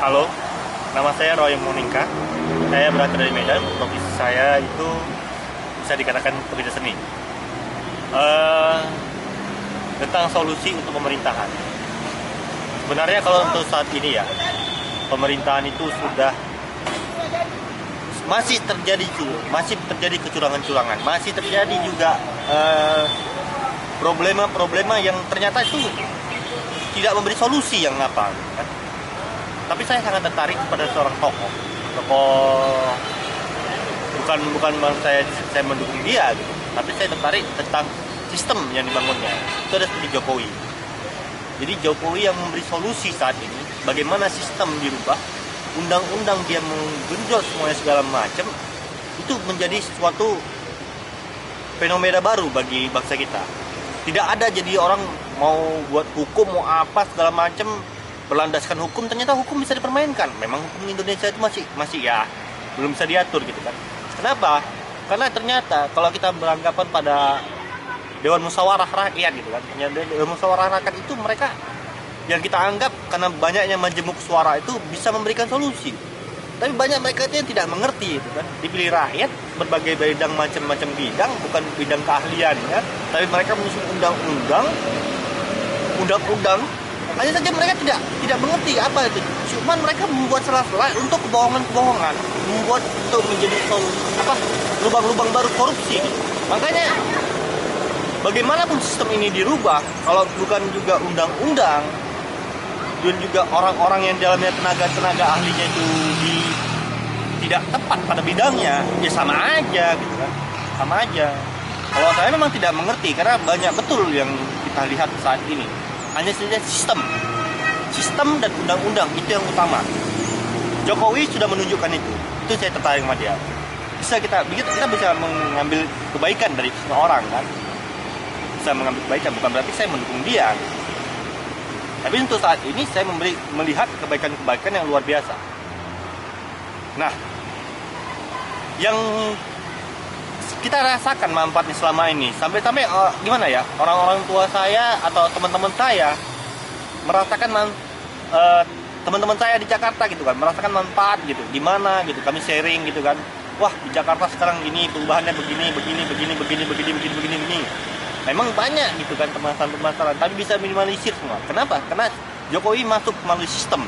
Halo, nama saya Roy Monika. Saya berasal dari Medan. Profesi saya itu bisa dikatakan pekerja seni. Tentang solusi untuk pemerintahan. Sebenarnya kalau untuk saat ini ya, pemerintahan itu sudah masih terjadi kecurangan-curangan, masih terjadi juga problema-problema yang ternyata itu tidak memberi solusi yang apa. Kan? Tapi saya sangat tertarik kepada seorang tokoh bukan saya mendukung dia gitu, tapi saya tertarik tentang sistem yang dibangunnya. Itu ada seperti Jokowi. Jadi Jokowi yang memberi solusi saat ini, bagaimana sistem dirubah, undang-undang dia menggenjot semuanya segala macam, itu menjadi suatu fenomena baru bagi bangsa kita. Tidak ada jadi orang mau buat hukum, mau apa segala macam, berlandaskan hukum, ternyata hukum bisa dipermainkan. Memang hukum Indonesia itu masih ya belum bisa diatur gitu kan. Kenapa? Karena ternyata kalau kita beranggapan pada Dewan Musyawarah Rakyat gitu kan, Dewan Musyawarah Rakyat itu mereka yang kita anggap karena banyaknya majemuk suara itu bisa memberikan solusi. Tapi banyak mereka itu yang tidak mengerti itu kan. Dipilih rakyat berbagai bidang, macam-macam bidang, bukan bidang keahlian ya. Tapi mereka menyusun undang-undang. Hanya saja mereka tidak mengerti apa itu. Cuman mereka membuat sela-sela untuk kebohongan-kebohongan, membuat untuk menjadi lubang-lubang baru korupsi. Makanya bagaimanapun sistem ini dirubah, kalau bukan juga undang-undang dan juga orang-orang yang dalamnya tenaga ahlinya itu tidak tepat pada bidangnya, ya sama aja gitu kan, sama aja. Kalau saya memang tidak mengerti karena banyak betul yang kita lihat saat ini. Hanya saja sistem dan undang-undang itu yang utama. Jokowi sudah menunjukkan itu saya tertarik sama dia. Kita bisa mengambil kebaikan dari semua orang kan, bisa mengambil kebaikan, bukan berarti saya mendukung dia. Tapi untuk saat ini saya melihat kebaikan-kebaikan yang luar biasa. Nah, yang kita rasakan manfaatnya selama ini sampai gimana ya, orang-orang tua saya atau teman-teman saya merasakan teman-teman saya di Jakarta gitu kan, merasakan manfaat gitu, gimana gitu, kami sharing gitu kan, wah di Jakarta sekarang gini, perubahannya begini. Memang banyak gitu kan permasalahan, tapi bisa minimalisir semua. Kenapa? Karena Jokowi masuk melalui sistem.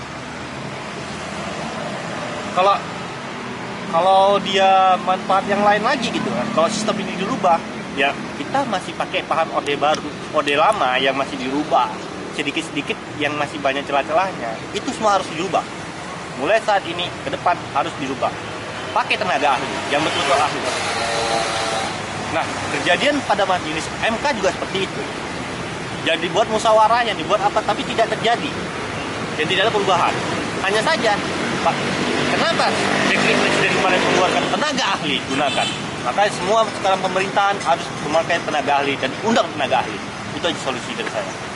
Kalau dia manfaat yang lain lagi gitu kan, kalau sistem ini dirubah, ya kita masih pakai paham orde lama yang masih dirubah sedikit-sedikit, yang masih banyak celah-celahnya. Itu semua harus dirubah. Mulai saat ini ke depan harus dirubah. Pakai tenaga ahli yang betul-betul ahli. Nah, kejadian pada majelis MK juga seperti itu. Yang dibuat musyawarah, yang dibuat apa, tapi tidak terjadi. Dan tidak ada perubahan. Hanya saja, Pak, kenapa dekret presiden kemarin mengeluarkan tenaga ahli gunakan? Maka semua sekarang pemerintahan harus memakai tenaga ahli dan undang tenaga ahli. Itu aja solusi dari saya.